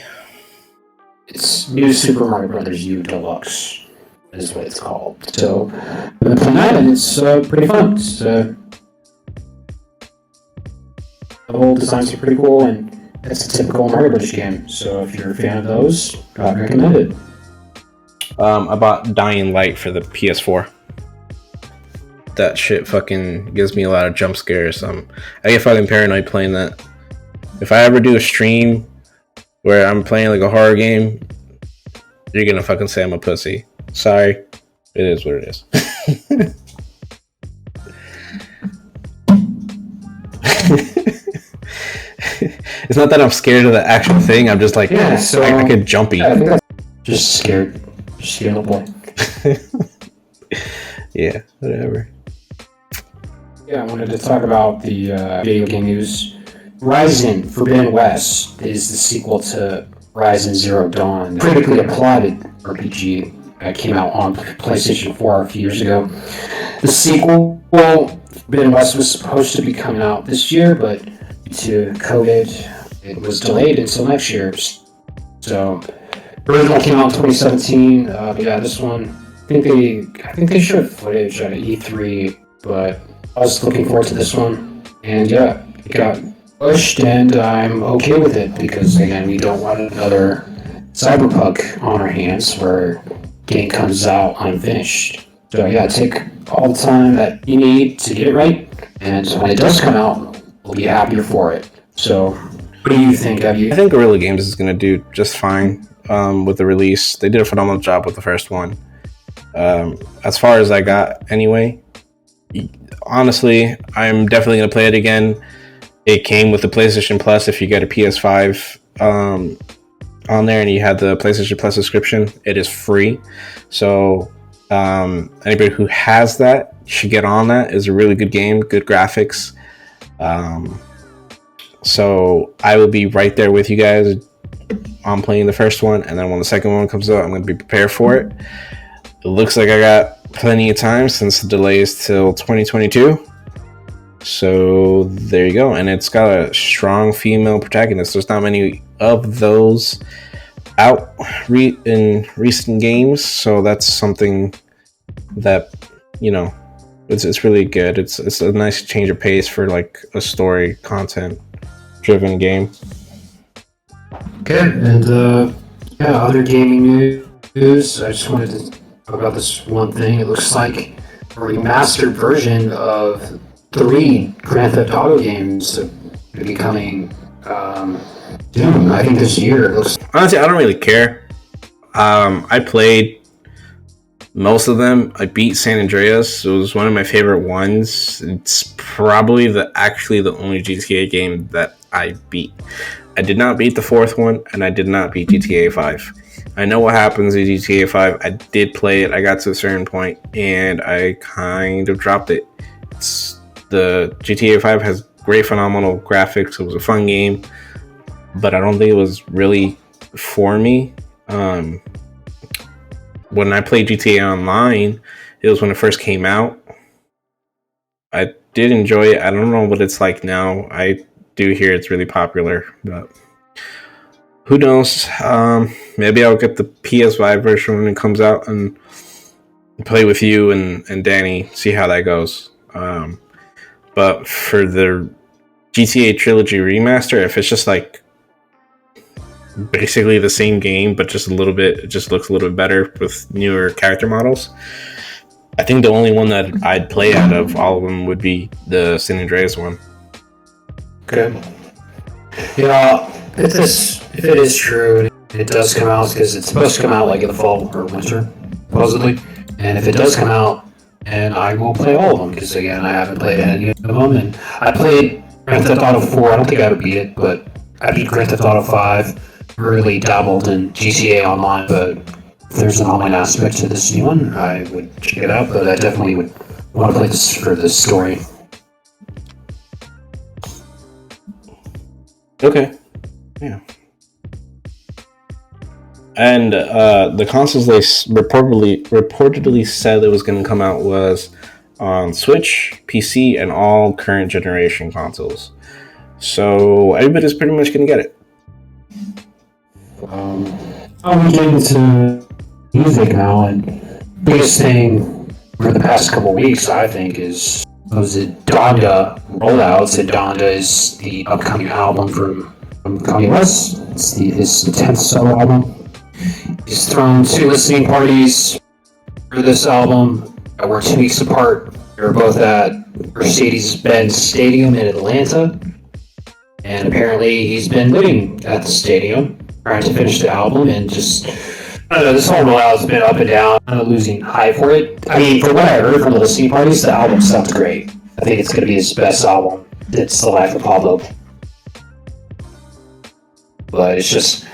It's New Super Mario Brothers U Deluxe is what it's called. So, I've been playing that, and it's pretty fun. It's, the whole designs are pretty cool, and it's a typical Mario Brothers game. So, if you're a fan of those, I'd recommend it. I bought Dying Light for the PS4. That shit fucking gives me a lot of jump scares. I get fucking paranoid playing that. If I ever do a stream where I'm playing like a horror game, you're gonna fucking say I'm a pussy. Sorry. It is what it is. It's not that I'm scared of the actual thing. I'm just like, I get jumpy. Yeah, I think that's just scared. Just scared little boy. Yeah, whatever. Yeah, I wanted to talk about the video game news. Horizon Forbidden West is the sequel to Horizon Zero Dawn, the critically applauded RPG that came out on PlayStation 4 a few years ago. The sequel, Forbidden West, was supposed to be coming out this year, but due to COVID, it was delayed until next year. So, the original came out in 2017. But yeah, this one, I think they showed footage at E3, but I was looking forward to this one. And yeah, it got pushed, and I'm okay with it because again, we don't want another Cyberpunk on our hands where game comes out unfinished. So yeah, take all the time that you need to get it right, and when it does come out, we'll be happier for it. So, what do you think? I think Guerrilla Games is going to do just fine with the release. They did a phenomenal job with the first one. As far as I got, anyway. Honestly, I'm definitely going to play it again. It came with the PlayStation Plus if you get a PS5 on there and you had the PlayStation Plus subscription. It is free. So anybody who has that should get on that. It's a really good game, good graphics. So I will be right there with you guys on playing the first one. And then when the second one comes out, I'm going to be prepared for it. It looks like I got plenty of time since the delay is till 2022. So there you go. And it's got a strong female protagonist. There's not many of those out in recent games. So that's something that, it's really good. It's a nice change of pace for like a story content driven game. Okay, and other gaming news. I just wanted to talk about this one thing. It looks like a remastered version of 3 Grand Theft Auto games are be coming soon. I think this year. Honestly, I don't really care. I played most of them. I beat San Andreas. It was one of my favorite ones. It's probably the only GTA game that I beat. I did not beat the 4th one, and I did not beat GTA 5. I know what happens in GTA 5. I did play it. I got to a certain point, and I kind of dropped it. The GTA 5 has great, phenomenal graphics. It was a fun game, but I don't think it was really for me. When I played GTA Online, it was when it first came out. I did enjoy it. I don't know what it's like now. I do hear it's really popular, but who knows? Maybe I'll get the PS5 version when it comes out and play with you and Danny, see how that goes. But for the GTA Trilogy Remaster, if it's just like basically the same game, but just a little bit, it just looks a little bit better with newer character models, I think the only one that I'd play out of all of them would be the San Andreas one. Okay. Yeah, if it is true, and it does come out, because it's supposed to come out like in the fall or winter, supposedly. And if it does come out, and I will play all of them because again, I haven't played any of them. And I played Grand Theft Auto 4. I don't think I ever beat it, but I beat Grand Theft Auto 5. Really dabbled in GTA Online, but if there's an online aspect to this new one, I would check it out. But I definitely would want to play this for the story. Okay. Yeah. And the consoles they reportedly said it was going to come out was on Switch, PC, and all current generation consoles. So everybody's pretty much going to get it. I'm getting into music now, and biggest thing for the past couple weeks, I think, was it Donda rollout. And Donda is the upcoming album from Kanye West. It's his 10th solo album. He's thrown 2 listening parties for this album that were 2 weeks apart. They were both at Mercedes-Benz Stadium in Atlanta. And apparently he's been living at the stadium trying to finish the album, and just, I don't know, this whole rollout has been up and down, kind of losing hype for it. I mean, from what I heard from the listening parties, the album sounds great. I think it's going to be his best album. It's The Life of Pablo. But it's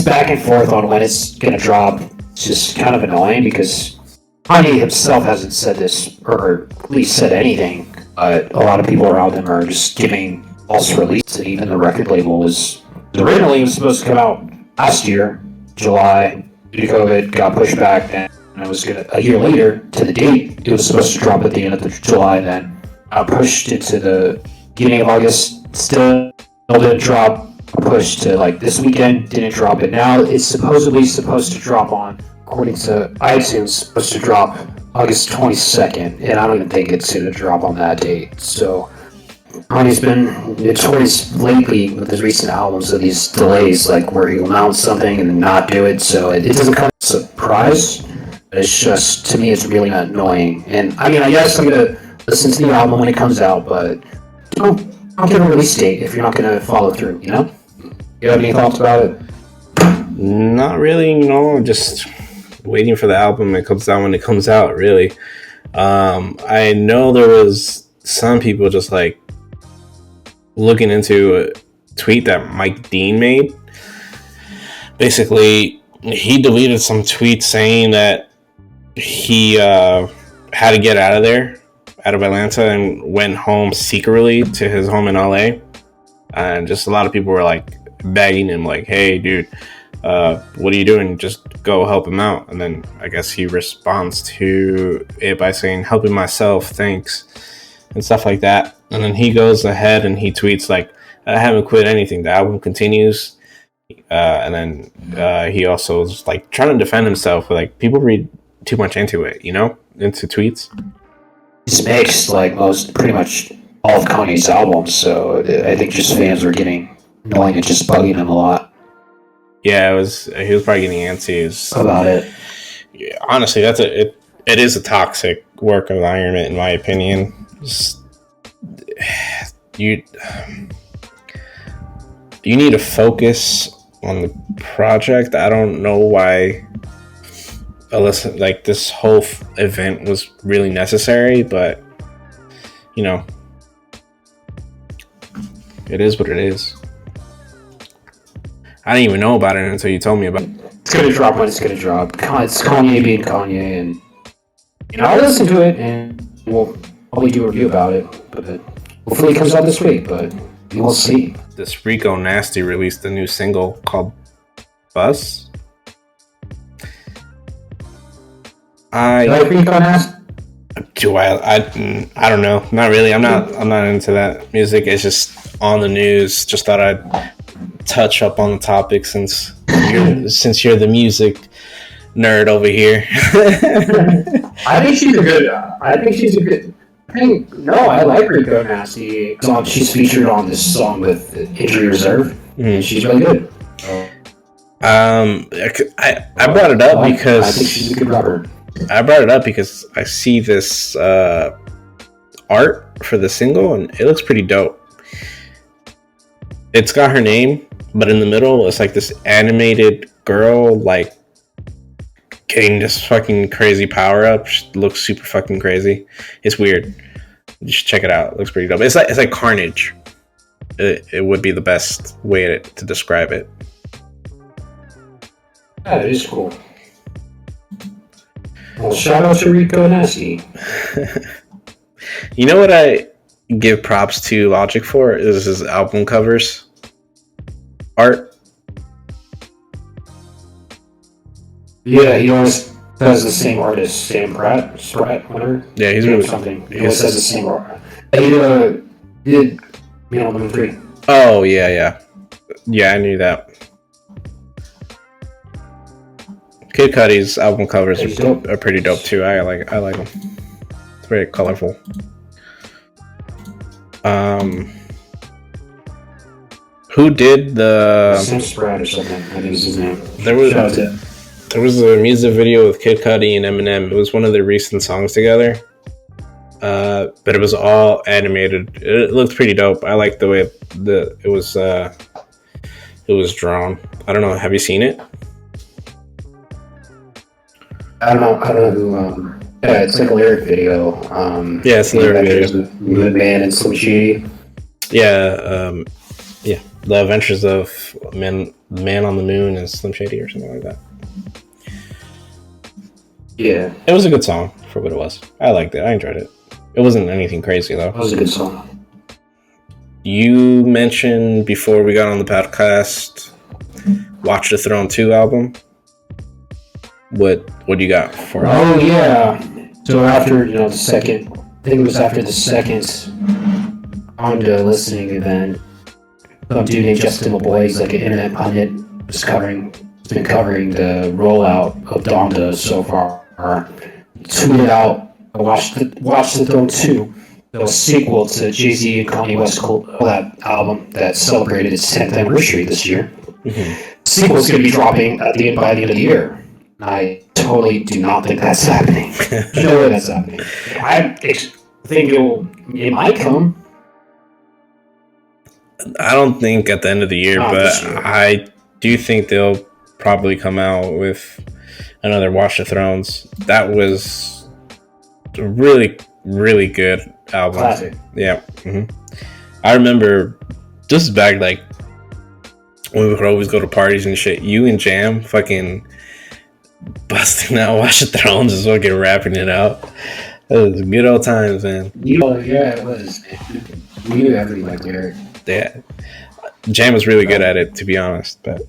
back and forth on when it's going to drop. It's just kind of annoying because Kanye himself hasn't said this, or at least said anything. But a lot of people around him are just giving false release, and even the record label was supposed to come out last year, July. Due to COVID, got pushed back, and it was a year later to the date. It was supposed to drop at the end of July, then pushed it to the beginning of August. Still didn't drop. Pushed to like this weekend, didn't drop it. Now it's supposedly supposed to drop on, according to iTunes, supposed to drop August 22nd, and I don't even think it's going to drop on that date. So Kanye's been notorious lately with his recent albums of these delays, like where he'll announce something and not do it. So it doesn't come as a surprise. But it's just, to me, it's really annoying. And I mean, I guess I'm going to listen to the album when it comes out, but don't give a release date if you're not going to follow through, you know? You have any thoughts about it? Not really, just waiting for the album. It comes out when it comes out, really. I know there was some people just like looking into a tweet that Mike Dean made. Basically, he deleted some tweets saying that he had to get out of Atlanta, and went home secretly to his home in LA. And just a lot of people were like begging him, like, hey dude, what are you doing? Just go help him out. And then I guess he responds to it by saying, helping myself, thanks, and stuff like that. And then he goes ahead and he tweets like, I haven't quit anything, the album continues. And then he also was like trying to defend himself, like people read too much into it, into tweets. This makes like pretty much all of Kanye's albums, so I think just fans were getting annoying and just bugging him a lot. Yeah, he was probably getting antsy about it. Yeah, honestly, it is a toxic work environment in my opinion. You need to focus on the project. I don't know why like this whole event was really necessary, but it is what it is. I didn't even know about it until you told me about it. It's gonna drop when it's gonna drop. It's Kanye being Kanye, and I'll listen to it, and we'll probably do a review about it. But hopefully, it comes out this week. But we'll see. This Rico Nasty released a new single called "Bus." You like Rico Nasty? Do I don't know. Not really. I'm not into that music. It's just on the news. Just thought I'd touch up on the topic since you're the music nerd over here. I think she's a good. I like Rico Nasty. She's featured on this song with Injury Reserve, and she's really good. I brought it up because I think she's a good rapper. I brought it up because I see this art for the single, and it looks pretty dope. It's got her name, but in the middle, it's like this animated girl, like getting this fucking crazy power up. Looks super fucking crazy. It's weird. You should check it out. It looks pretty dope. It's like Carnage. It would be the best way to describe it. That is cool. Well, shout out to Rico Nasty. You know what I give props to Logic for is his album covers art. Yeah, he always has the same artist, Sam Pratt, whatever. Yeah, he's really something. He always has the same art. He did Man on the Moon 3. Oh yeah, I knew that. Kid Cudi's album covers are pretty dope too. I like them. It's very colorful. Who did the Sam Spratt or something? I think is his name. There was a music video with Kid Cudi and Eminem. It was one of their recent songs together. But it was all animated. It looked pretty dope. I like the way it was drawn. I don't know. Have you seen it? I don't know who. Yeah, it's like a lyric video. Yeah, it's a lyric video. Moon Man and Slim Shady. Yeah, yeah. The Adventures of Man on the Moon and Slim Shady or something like that. Yeah, it was a good song for what it was. I liked it. I enjoyed it. It wasn't anything crazy though. It was a good song. You mentioned before we got on the podcast, Watch the Throne 2 album. What do you got for it? Oh yeah. So after the second, I think it was after the second Donda listening event, some dude named Justin LeBoy, he's like an internet pundit, has been covering the rollout of Donda so far. Tweeted out, Watch the Throne 2, the sequel to Jay-Z and Kanye West collab album that celebrated its 10th anniversary this year. Mm-hmm. The sequel's going to be dropping by the end of the year. I totally do not think that's happening. There's no way that's happening. I think it might come. I don't think at the end of the year, but I do think they'll probably come out with another Watch the Thrones. That was a really, really good album. Classic. Yeah. Mm-hmm. I remember just back like when we would always go to parties and shit. You and Jam fucking busting out Watch the Thrones and fucking rapping it out. That was good old times, man. Yeah, it was. We knew every lyric. Yeah, Jam was really good at it, to be honest. But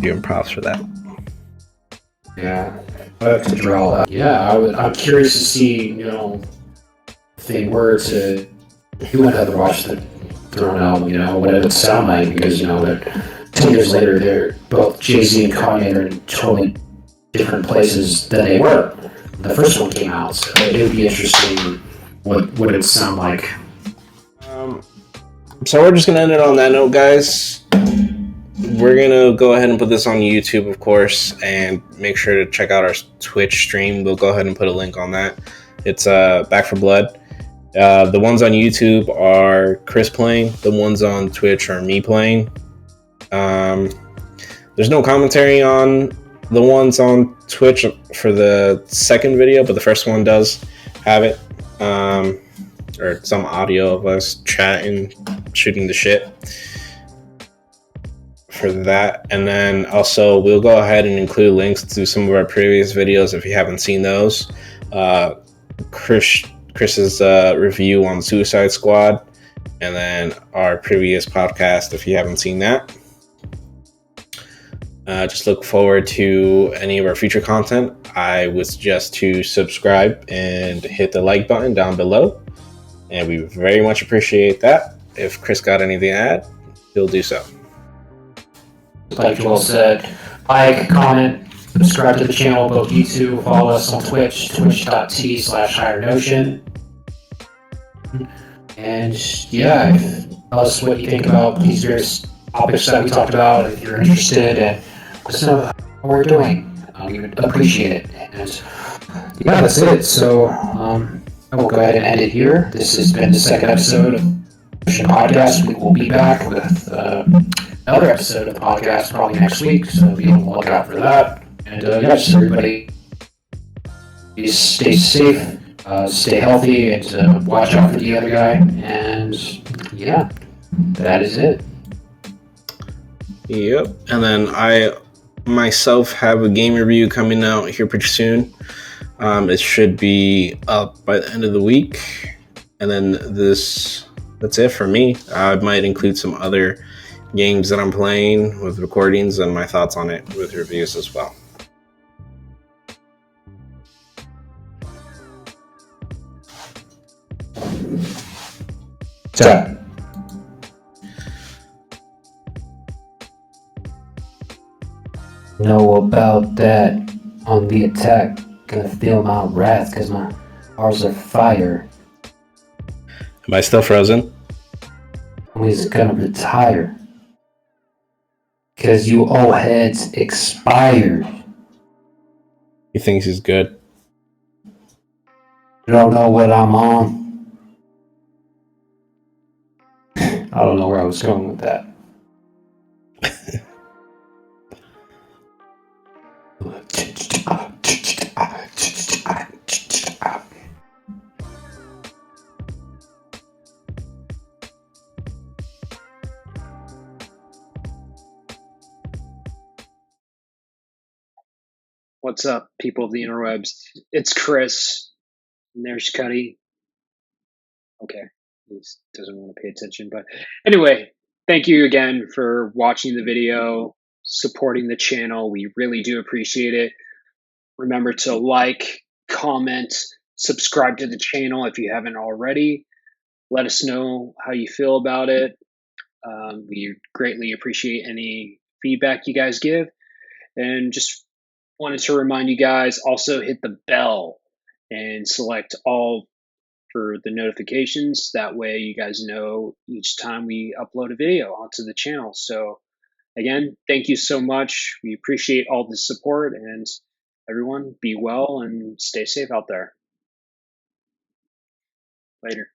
give him props for that. Yeah, to draw. Yeah, I'm curious to see, if they were to do another Watch the Throne album, what it would sound like, because 10 years later, they're both Jay-Z and Kanye are in totally different places than they were. The first one came out, so it would be interesting what it would sound like. So we're just gonna end it on that note, guys. We're gonna go ahead and put this on YouTube, of course, and make sure to check out our Twitch stream. We'll go ahead and put a link on that. It's Back for Blood. The ones on YouTube are Chris playing. The ones on Twitch are me playing. There's no commentary on the ones on Twitch for the second video, but the first one does have it. Or some audio of us chatting, shooting the shit for that. And then also we'll go ahead and include links to some of our previous videos if you haven't seen those. Chris's review on Suicide Squad, and then our previous podcast if you haven't seen that. Just look forward to any of our future content. I would suggest to subscribe and hit the like button down below, and we very much appreciate that. If Chris got anything to add, he'll do so. Like Joel said, like, comment, subscribe to the channel, both YouTube, follow us on Twitch, twitch.tv/Hyyer Notion. And yeah, tell us what you think about these various topics that we talked about. If you're interested, and let us know how we're doing. We would appreciate it. And yeah, that's it. So I will go ahead and end it here. This has been the second episode of the podcast. We will be back with another episode of the podcast probably next week, so be on the lookout for that. And yeah, just everybody stay safe, stay healthy, and watch out for the other guy. And yeah, that is it. Yep. And then I myself have a game review coming out here pretty soon. It should be up by the end of the week. And then that's it for me. I might include some other games that I'm playing with recordings and my thoughts on it with reviews as well. So, know about that on the attack. Gonna feel my wrath because my arms are fire. Am I still frozen? He's gonna retire. Because you old heads expired. He thinks he's good. You don't know what I'm on? I don't know where I was going with that. What's up, people of the interwebs? It's Chris, and there's Cuddy. Okay, he doesn't want to pay attention, but anyway, thank you again for watching the video, supporting the channel. We really do appreciate it. Remember to like, comment, subscribe to the channel if you haven't already. Let us know how you feel about it. We greatly appreciate any feedback you guys give, and just wanted to remind you guys, also hit the bell and select all for the notifications. That way you guys know each time we upload a video onto the channel. So again, thank you so much. We appreciate all the support, and everyone be well and stay safe out there. Later.